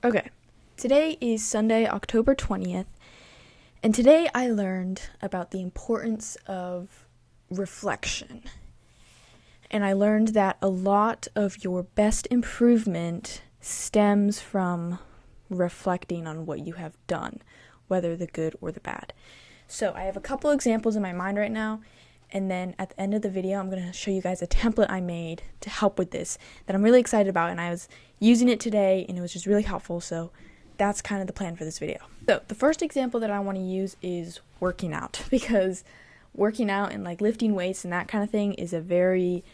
Okay, today is Sunday, October 20th, and today I learned about the importance of reflection. And I learned that a lot of your best improvement stems from reflecting on what you have done, whether the good or the bad. So I have a couple examples in my mind right now, and then at the end of the video, I'm going to show you guys a template I made to help with this that I'm really excited about, and I was using it today, and it was just really helpful, so that's kind of the plan for this video. So the first example that I want to use is working out, because working out and like lifting weights and that kind of thing is a very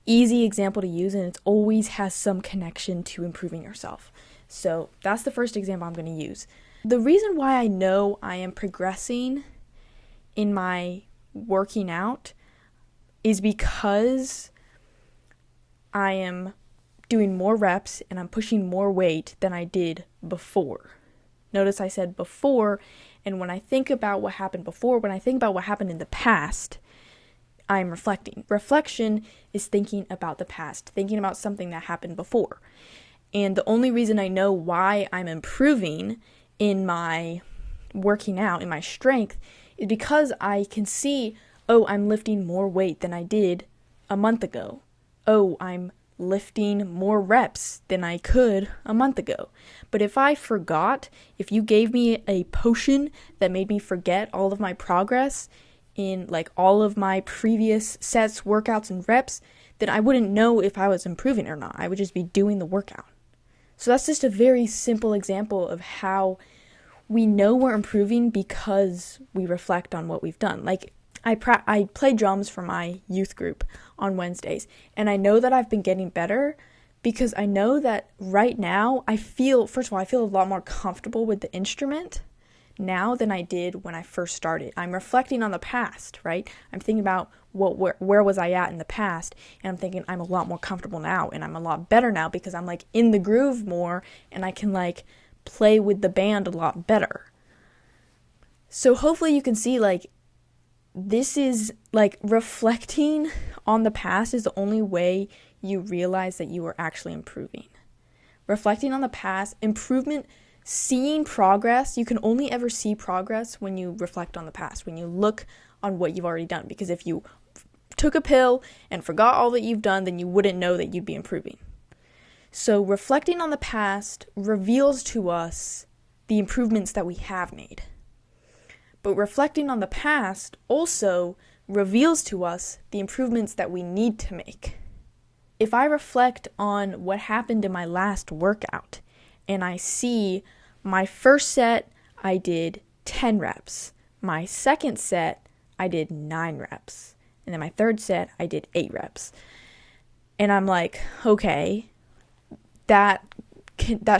easy example to use, and it always has some connection to improving yourself. So that's the first example I'm going to use. The reason why I know I am progressing in my working out is because I am doing more reps and I'm pushing more weight than I did before. Notice I said before, and when I think about what happened before, when I think about what happened in the past, I'm reflecting. Reflection is thinking about the past, thinking about something that happened before. And the only reason I know why I'm improving in my working out, in my strength, is because I can see, oh, I'm lifting more weight than I did a month ago. Oh, I'm lifting more reps than I could a month ago. But if I forgot, if you gave me a potion that made me forget all of my progress in like all of my previous sets, workouts, and reps, then I wouldn't know if I was improving or not. I would just be doing the workout. So that's just a very simple example of how we know we're improving because we reflect on what we've done. Like I play drums for my youth group on Wednesdays, and I know that I've been getting better because I know that right now I feel a lot more comfortable with the instrument now than I did when I first started. I'm reflecting on the past, right? I'm thinking about where was I at in the past, and I'm thinking I'm a lot more comfortable now, and I'm a lot better now because I'm like in the groove more, and I can like play with the band a lot better. So hopefully you can see like this is like reflecting on the past is the only way you realize that you are actually improving. Reflecting on the past, improvement, seeing progress, you can only ever see progress when you reflect on the past, when you look on what you've already done. Because if you took a pill and forgot all that you've done, then you wouldn't know that you'd be improving. So reflecting on the past reveals to us the improvements that we have made. But reflecting on the past also reveals to us the improvements that we need to make. If I reflect on what happened in my last workout and I see my first set, I did 10 reps. My second set, I did 9 reps. And then my third set, I did 8 reps. And I'm like, okay, that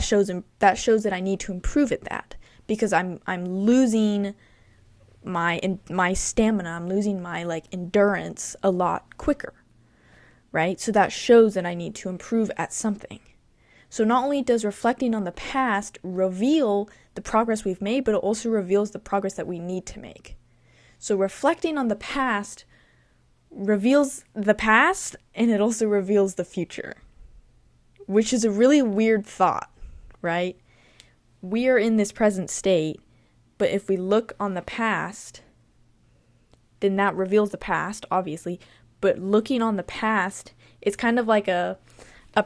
shows that I need to improve at that, because I'm losing my stamina, I'm losing my like endurance a lot quicker, right? So that shows that I need to improve at something. So not only does reflecting on the past reveal the progress we've made, but it also reveals the progress that we need to make. So reflecting on the past reveals the past, and it also reveals the future, which is a really weird thought, right? We are in this present state, but if we look on the past, then that reveals the past, obviously. But looking on the past, it's kind of like a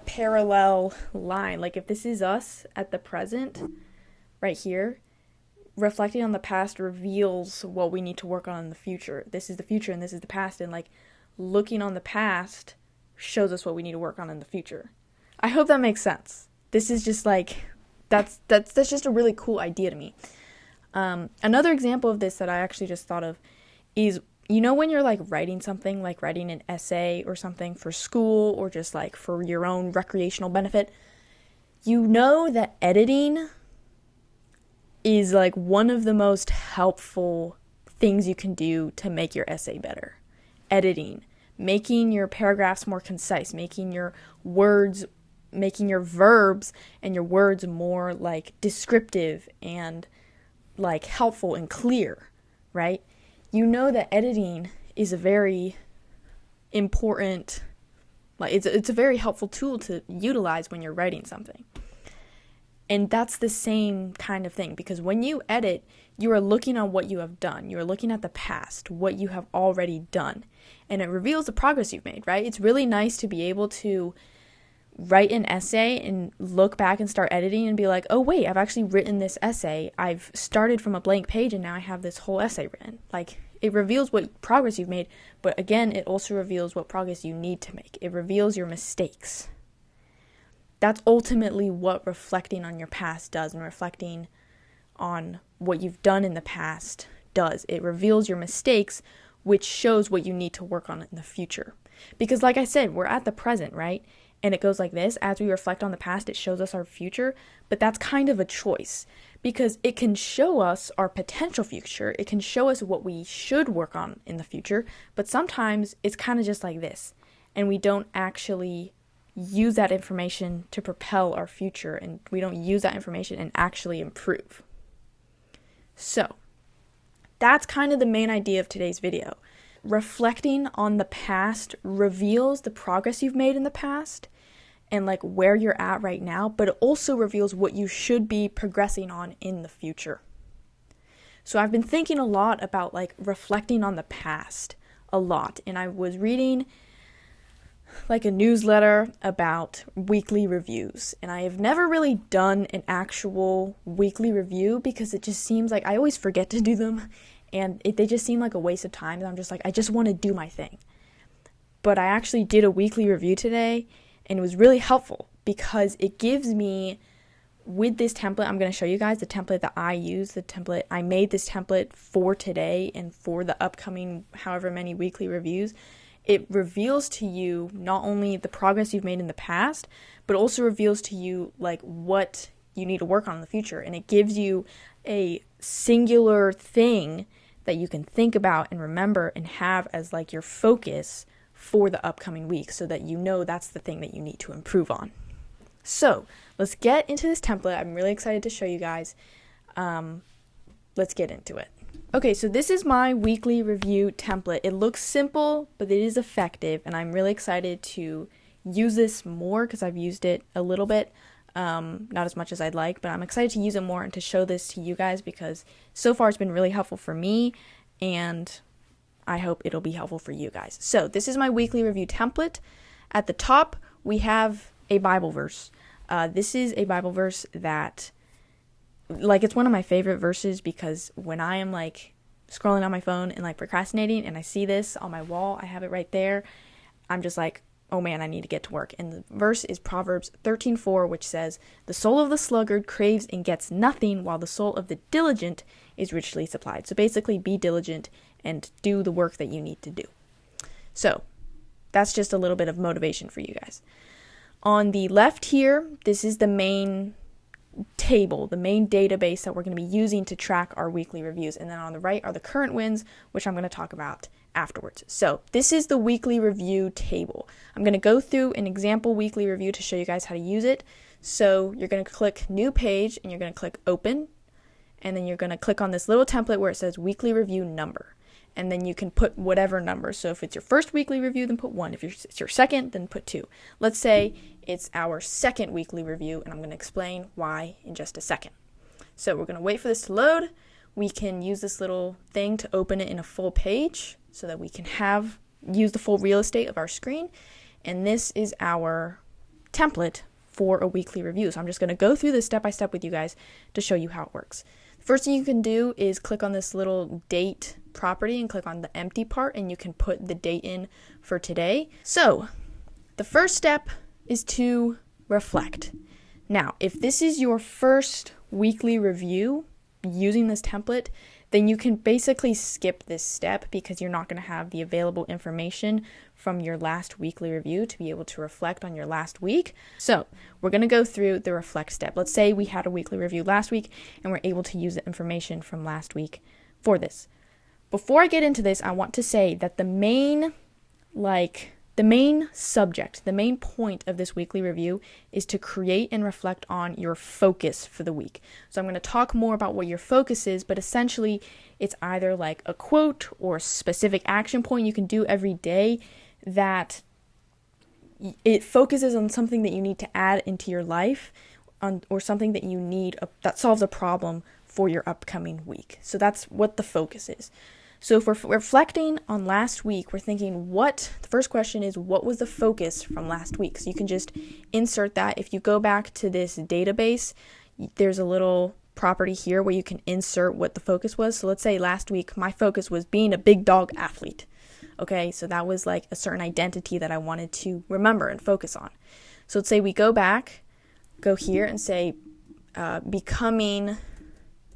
parallel line. Like if this is us at the present, right here, reflecting on the past reveals what we need to work on in the future. This is the future and this is the past. And like looking on the past shows us what we need to work on in the future. I hope that makes sense. This is just like, that's just a really cool idea to me. Another example of this that I actually just thought of is, you know, when you're like writing something, like writing an essay or something for school or just like for your own recreational benefit, you know that editing is like one of the most helpful things you can do to make your essay better. Editing, making your paragraphs more concise, making your words, making your verbs and your words more like descriptive and like helpful and clear, right? You know that editing is a very important, like it's a very helpful tool to utilize when you're writing something. And that's the same kind of thing, because when you edit, you are looking on what you have done. You are looking at the past, what you have already done. And it reveals the progress you've made, right? It's really nice to be able to write an essay and look back and start editing and be like, oh wait, I've actually written this essay. I've started from a blank page and now I have this whole essay written. Like, it reveals what progress you've made, but again, it also reveals what progress you need to make. It reveals your mistakes. That's ultimately what reflecting on your past does, and reflecting on what you've done in the past does. It reveals your mistakes, which shows what you need to work on in the future. Because like I said, we're at the present, right? And it goes like this: as we reflect on the past, it shows us our future, but that's kind of a choice, because it can show us our potential future. It can show us what we should work on in the future, but sometimes it's kind of just like this, and we don't actually use that information to propel our future, and we don't use that information and actually improve. So, that's kind of the main idea of today's video. Reflecting on the past reveals the progress you've made in the past and like where you're at right now, but it also reveals what you should be progressing on in the future. So I've been thinking a lot about like reflecting on the past a lot, and I was reading like a newsletter about weekly reviews, and I have never really done an actual weekly review because it just seems like I always forget to do them, and they just seem like a waste of time, and I'm just like, I just want to do my thing. But I actually did a weekly review today, and it was really helpful because it gives me, with this template, I'm going to show you guys the template that I use, I made this template for today and for the upcoming however many weekly reviews. It reveals to you not only the progress you've made in the past, but also reveals to you like what you need to work on in the future. And it gives you a singular thing that you can think about and remember and have as like your focus for the upcoming week, so that you know that's the thing that you need to improve on. So let's get into this template. I'm really excited to show you guys. Let's get into it. Okay, so this is my weekly review template. It looks simple, but it is effective, and I'm really excited to use this more because I've used it a little bit, not as much as I'd like, but I'm excited to use it more and to show this to you guys because so far it's been really helpful for me, and I hope it'll be helpful for you guys. So this is my weekly review template. At the top, we have a Bible verse. This is a Bible verse that, like, it's one of my favorite verses because when I am like scrolling on my phone and like procrastinating and I see this on my wall, I have it right there, I'm just like, oh man, I need to get to work. And the verse is Proverbs 13:4, which says, "The soul of the sluggard craves and gets nothing, while the soul of the diligent is richly supplied." So basically, be diligent and do the work that you need to do. So that's just a little bit of motivation for you guys. On the left here, this is the main table, the main database that we're going to be using to track our weekly reviews. And then on the right are the current wins, which I'm going to talk about afterwards. So this is the weekly review table. I'm going to go through an example weekly review to show you guys how to use it. So you're going to click new page and you're going to click open, and then you're going to click on this little template where it says weekly review number. And then you can put whatever number. So if it's your first weekly review, then put 1. If it's your second, then put 2. Let's say it's our second weekly review, and I'm going to explain why in just a second. So we're going to wait for this to load. We can use this little thing to open it in a full page so that we can use the full real estate of our screen. And this is our template for a weekly review. So I'm just going to go through this step by step with you guys to show you how it works. First thing you can do is click on this little date property and click on the empty part, and you can put the date in for today. So the first step is to reflect. Now, if this is your first weekly review using this template, then you can basically skip this step because you're not going to have the available information from your last weekly review to be able to reflect on your last week. So we're going to go through the reflect step. Let's say we had a weekly review last week and we're able to use the information from last week for this. Before I get into this, I want to say that the main subject, the main point of this weekly review is to create and reflect on your focus for the week. So I'm going to talk more about what your focus is, but essentially it's either like a quote or a specific action point you can do every day that it focuses on something that you need to add into your life or something that you need that solves a problem for your upcoming week. So that's what the focus is. So if we're reflecting on last week, we're thinking the first question is, what was the focus from last week? So you can just insert that. If you go back to this database, there's a little property here where you can insert what the focus was. So let's say last week, my focus was being a big dog athlete. Okay, so that was like a certain identity that I wanted to remember and focus on. So let's say we go here and say becoming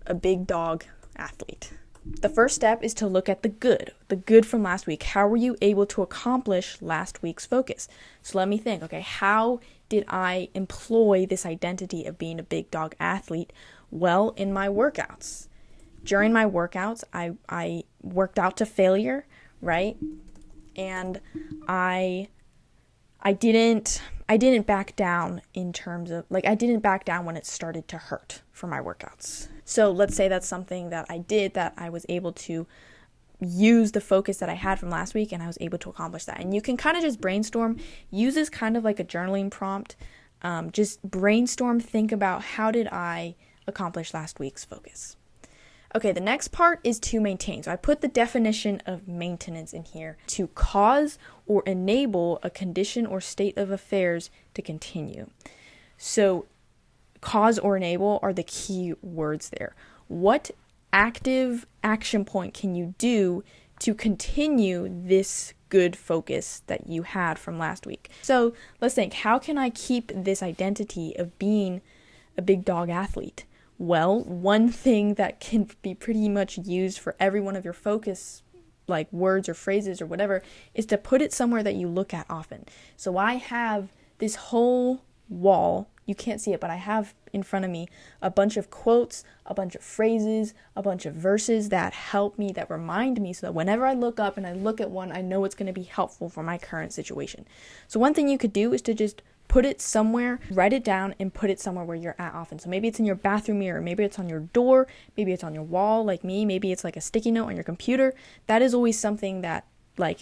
a big dog athlete. The first step is to look at the good from last week. How were you able to accomplish last week's focus? So let me think, okay, how did I employ this identity of being a big dog athlete? Well, in my workouts. During my workouts, I worked out to failure, right? And I didn't back down in terms of, I didn't back down when it started to hurt for my workouts. So let's say that's something that I did, that I was able to use the focus that I had from last week, and I was able to accomplish that. And you can kind of just brainstorm, use this kind of like a journaling prompt. Just brainstorm, think about, how did I accomplish last week's focus? Okay, the next part is to maintain. So I put the definition of maintenance in here: to cause or enable a condition or state of affairs to continue. So cause or enable are the key words there. What active action point can you do to continue this good focus that you had from last week? So let's think, how can I keep this identity of being a big dog athlete? Well, one thing that can be pretty much used for every one of your focus, like words or phrases or whatever, is to put it somewhere that you look at often. So I have this whole wall, you can't see it, but I have in front of me a bunch of quotes, a bunch of phrases, a bunch of verses that help me, that remind me, so that whenever I look up and I look at one, I know it's going to be helpful for my current situation. So one thing you could do is to just put it somewhere, write it down, and put it somewhere where you're at often. So maybe it's in your bathroom mirror, maybe it's on your door, maybe it's on your wall like me, maybe it's like a sticky note on your computer. That is always something that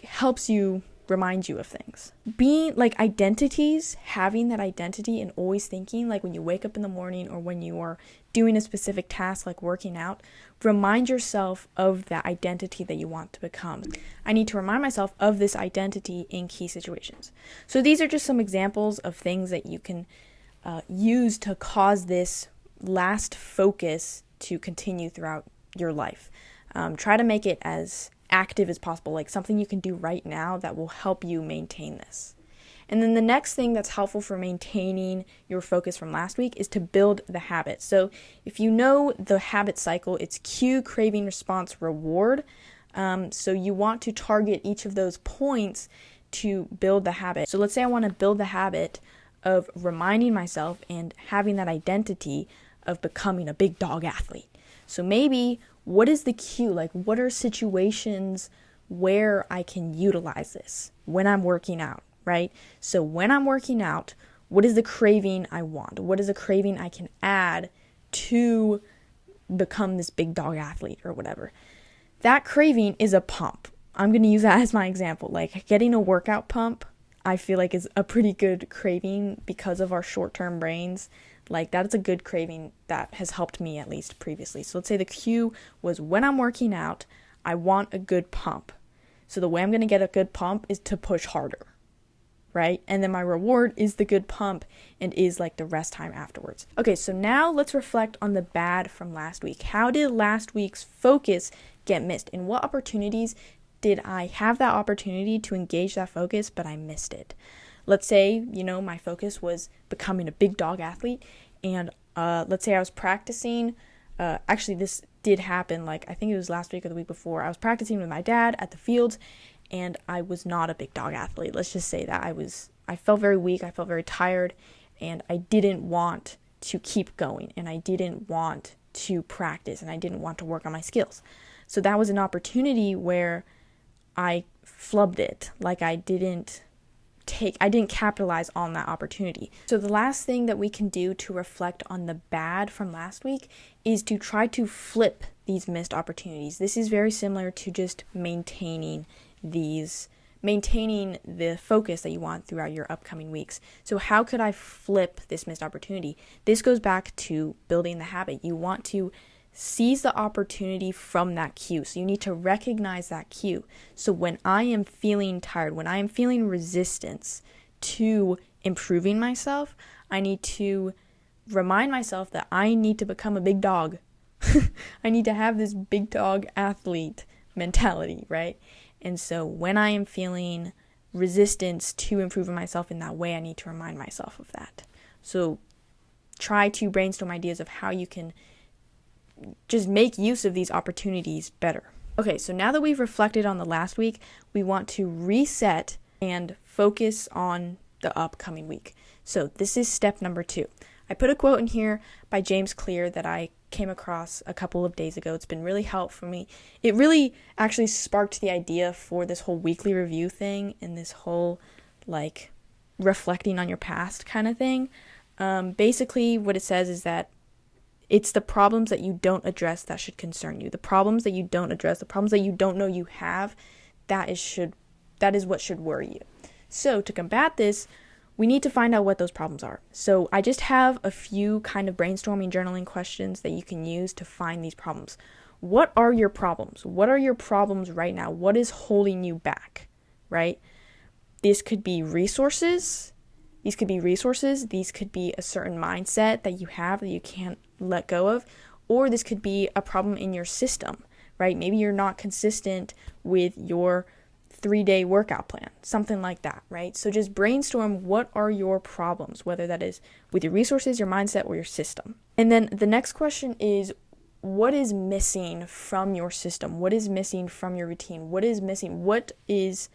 helps you, remind you of things. Being identities, having that identity and always thinking, when you wake up in the morning or when you are doing a specific task like working out, remind yourself of that identity that you want to become. I need to remind myself of this identity in key situations. So these are just some examples of things that you can use to cause this last focus to continue throughout your life. Try to make it as active as possible, something you can do right now that will help you maintain this. And then the next thing that's helpful for maintaining your focus from last week is to build the habit. So if you know the habit cycle, it's cue, craving, response, reward. So you want to target each of those points to build the habit. So let's say I want to build the habit of reminding myself and having that identity of becoming a big dog athlete. So maybe, what is the cue? What are situations where I can utilize this? When I'm working out, right? So when I'm working out, what is the craving I want? What is the craving I can add to become this big dog athlete or whatever? That craving is a pump. I'm going to use that as my example. Getting a workout pump, I feel is a pretty good craving because of our short-term brains. That's a good craving that has helped me, at least previously. So let's say the cue was, when I'm working out, I want a good pump. So the way I'm going to get a good pump is to push harder, right? And then my reward is the good pump and is the rest time afterwards. Okay, so now let's reflect on the bad from last week. How did last week's focus get missed? In what opportunities did I have that opportunity to engage that focus, but I missed it? Let's say, my focus was becoming a big dog athlete, and let's say I was practicing. Actually, this did happen, I think it was last week or the week before. I was practicing with my dad at the fields, and I was not a big dog athlete. Let's just say that I felt very weak, I felt very tired, and I didn't want to keep going, and I didn't want to practice, and I didn't want to work on my skills. So that was an opportunity where I flubbed it. I didn't capitalize on that opportunity. So the last thing that we can do to reflect on the bad from last week is to try to flip these missed opportunities. This is very similar to just maintaining maintaining the focus that you want throughout your upcoming weeks. So how could I flip this missed opportunity? This goes back to building the habit. You want to seize the opportunity from that cue. So you need to recognize that cue. So when I am feeling tired, when I am feeling resistance to improving myself, I need to remind myself that I need to become a big dog. I need to have this big dog athlete mentality, right? And so when I am feeling resistance to improving myself in that way, I need to remind myself of that. So try to brainstorm ideas of how you can just make use of these opportunities better. Okay, so now that we've reflected on the last week, we want to reset and focus on the upcoming week. So this is step number 2. I put a quote in here by James Clear that I came across a couple of days ago. It's been really helpful for me. It really actually sparked the idea for this whole weekly review thing and this whole like reflecting on your past kind of thing. Basically what it says is that it's the problems that you don't address that should concern you. The problems that you don't address, the problems that you don't know you have, that is what should worry you. So to combat this, we need to find out what those problems are. So I just have a few kind of brainstorming journaling questions that you can use to find these problems. What are your problems? What are your problems right now? What is holding you back, right? This could be resources. These could be a certain mindset that you have that you can't let go of, or this could be a problem in your system, right? Maybe you're not consistent with your 3-day workout plan, something like that, right? So just brainstorm what are your problems, whether that is with your resources, your mindset, or your system. And then the next question is, what is missing from your system? What is missing from your routine? What is missing? What is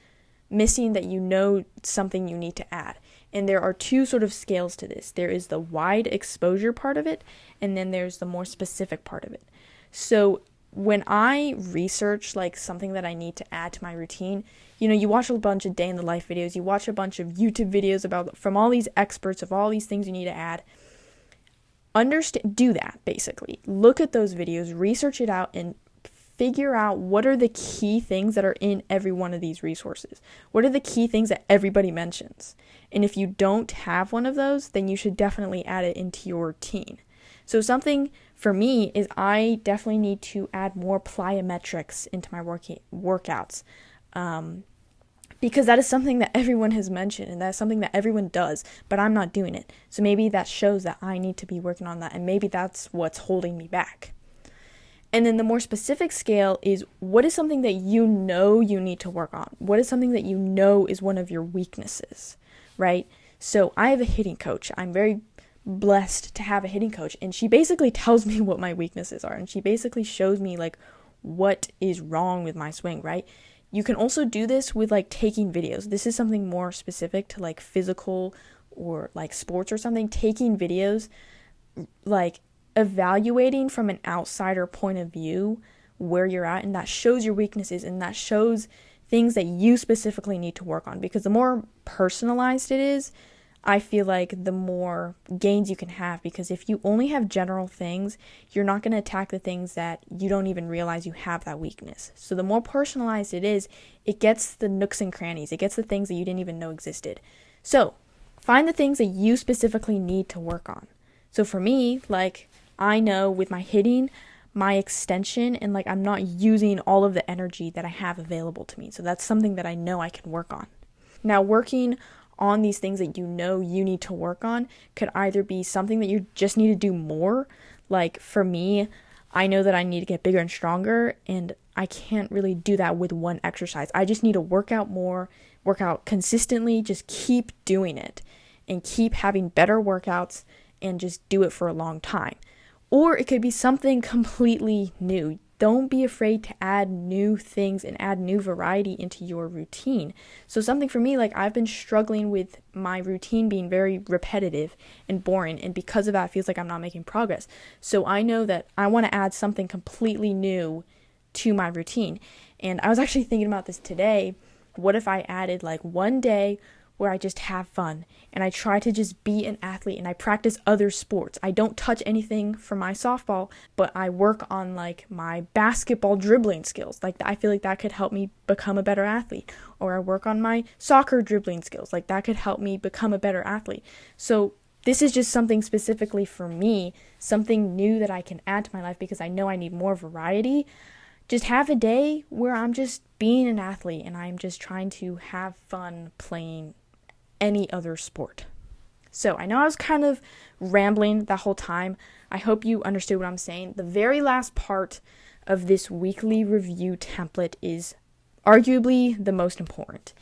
missing that you know something you need to add? And there are 2 sort of scales to this. There is the wide exposure part of it, and then there's the more specific part of it. So when I research like something that I need to add to my routine, you watch a bunch of day in the life videos, you watch a bunch of YouTube videos from all these experts of all these things you need to add. Do that basically. Look at those videos, research it out, and figure out what are the key things that are in every one of these resources. What are the key things that everybody mentions? And if you don't have one of those, then you should definitely add it into your routine. So something for me is I definitely need to add more plyometrics into my workouts, because that is something that everyone has mentioned and that's something that everyone does, but I'm not doing it. So maybe that shows that I need to be working on that, and maybe that's what's holding me back. And then the more specific scale is, what is something that you know you need to work on? What is something that you know is one of your weaknesses, right? So I have a hitting coach. I'm very blessed to have a hitting coach, and she basically tells me what my weaknesses are, and she basically shows me like what is wrong with my swing, right? You can also do this with like taking videos. This is something more specific to like physical or like sports or something. Taking videos, like evaluating from an outsider point of view where you're at, and that shows your weaknesses and that shows things that you specifically need to work on, because the more personalized it is, I feel like the more gains you can have, because if you only have general things, you're not going to attack the things that you don't even realize you have that weakness. So the more personalized it is, it gets the nooks and crannies. It gets the things that you didn't even know existed. So find the things that you specifically need to work on. So for me, like I know with my hitting, my extension, and like I'm not using all of the energy that I have available to me. So that's something that I know I can work on. Now, working on these things that you know you need to work on could either be something that you just need to do more. Like for me, I know that I need to get bigger and stronger, and I can't really do that with one exercise. I just need to work out more, work out consistently, just keep doing it and keep having better workouts and just do it for a long time. Or it could be something completely new. Don't be afraid to add new things and add new variety into your routine. So something for me, like I've been struggling with my routine being very repetitive and boring, and because of that, it feels like I'm not making progress. So I know that I want to add something completely new to my routine. And I was actually thinking about this today. What if I added like one day where I just have fun and I try to just be an athlete and I practice other sports. I don't touch anything for my softball, but I work on like my basketball dribbling skills. Like I feel like that could help me become a better athlete. Or I work on my soccer dribbling skills. Like that could help me become a better athlete. So this is just something specifically for me, something new that I can add to my life because I know I need more variety. Just have a day where I'm just being an athlete and I'm just trying to have fun playing any other sport. So I know I was kind of rambling that whole time. I hope you understood what I'm saying. The very last part of this weekly review template is arguably the most important.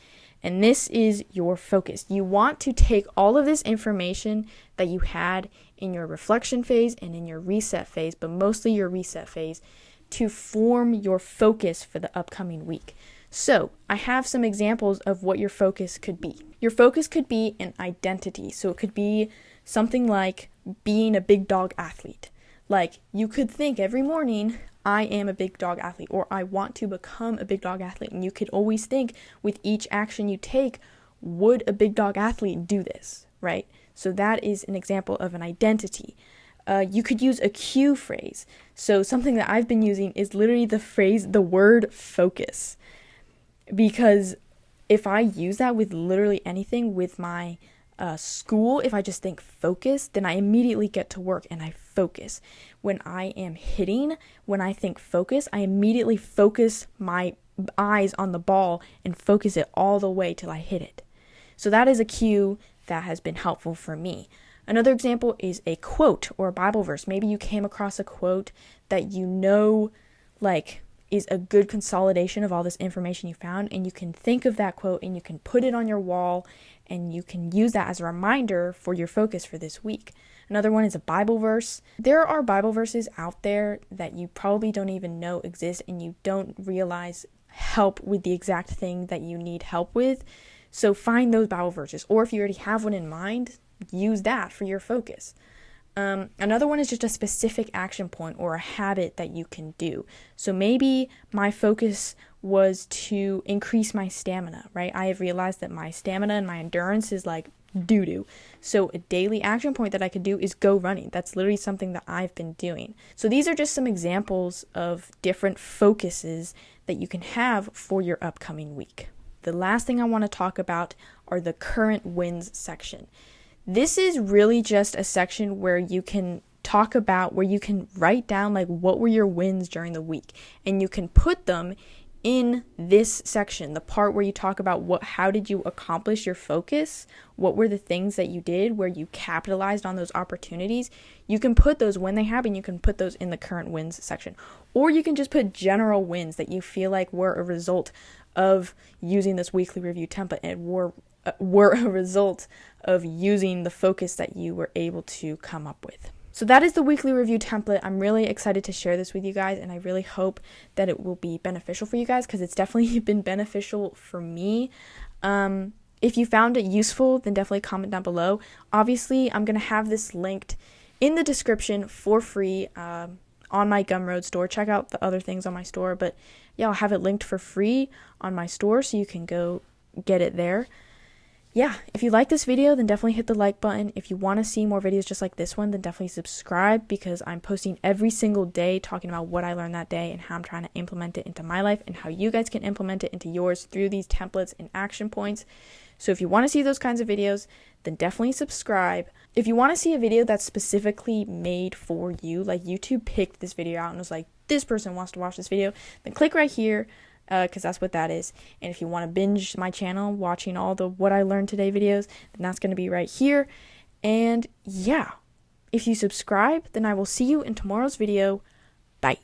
And this is your focus. You want to take all of this information that you had in your reflection phase and in your reset phase, but mostly your reset phase, to form your focus for the upcoming week. So I have some examples of what your focus could be. Your focus could be an identity. So it could be something like being a big dog athlete. Like you could think every morning, I am a big dog athlete, or I want to become a big dog athlete. And you could always think with each action you take, would a big dog athlete do this, right? So that is an example of an identity. You could use a cue phrase. So something that I've been using is literally the word focus. Because if I use that with literally anything, with my school, if I just think focus, then I immediately get to work and I focus. When I am hitting, when I think focus, I immediately focus my eyes on the ball and focus it all the way till I hit it. So that is a cue that has been helpful for me. Another example is a quote or a Bible verse. Maybe you came across a quote that you know, like, is a good consolidation of all this information you found, and you can think of that quote and you can put it on your wall and you can use that as a reminder for your focus for this week. Another one is a Bible verse. There are Bible verses out there that you probably don't even know exist and you don't realize help with the exact thing that you need help with. So find those Bible verses, or if you already have one in mind, use that for your focus. Another one is just a specific action point or a habit that you can do. So maybe my focus was to increase my stamina, right? I have realized that my stamina and my endurance is like doo-doo. So a daily action point that I could do is go running. That's literally something that I've been doing. So these are just some examples of different focuses that you can have for your upcoming week. The last thing I want to talk about are the current wins section. This is really just a section where you can talk about, where you can write down like what were your wins during the week, and you can put them in this section, the part where you talk about how did you accomplish your focus, what were the things that you did where you capitalized on those opportunities. You can put those when they happen, you can put those in the current wins section, or you can just put general wins that you feel like were a result of using this weekly review template and were a result of using the focus that you were able to come up with. So that is the weekly review template. I'm really excited to share this with you guys, and I really hope that it will be beneficial for you guys, because it's definitely been beneficial for me. If you found it useful, then definitely comment down below. Obviously, I'm going to have this linked in the description for free on my Gumroad store. Check out the other things on my store, but yeah, I'll have it linked for free on my store, so you can go get it there. Yeah, if you like this video, then definitely hit the like button. If you want to see more videos just like this one, then definitely subscribe, because I'm posting every single day talking about what I learned that day and how I'm trying to implement it into my life and how you guys can implement it into yours through these templates and action points. So if you want to see those kinds of videos, then definitely subscribe. If you want to see a video that's specifically made for you, like YouTube picked this video out and was like, this person wants to watch this video, then click right here. Because that's what that is. And if you want to binge my channel watching all the what I learned today videos, then that's going to be right here. And yeah, if you subscribe, then I will see you in tomorrow's video. Bye.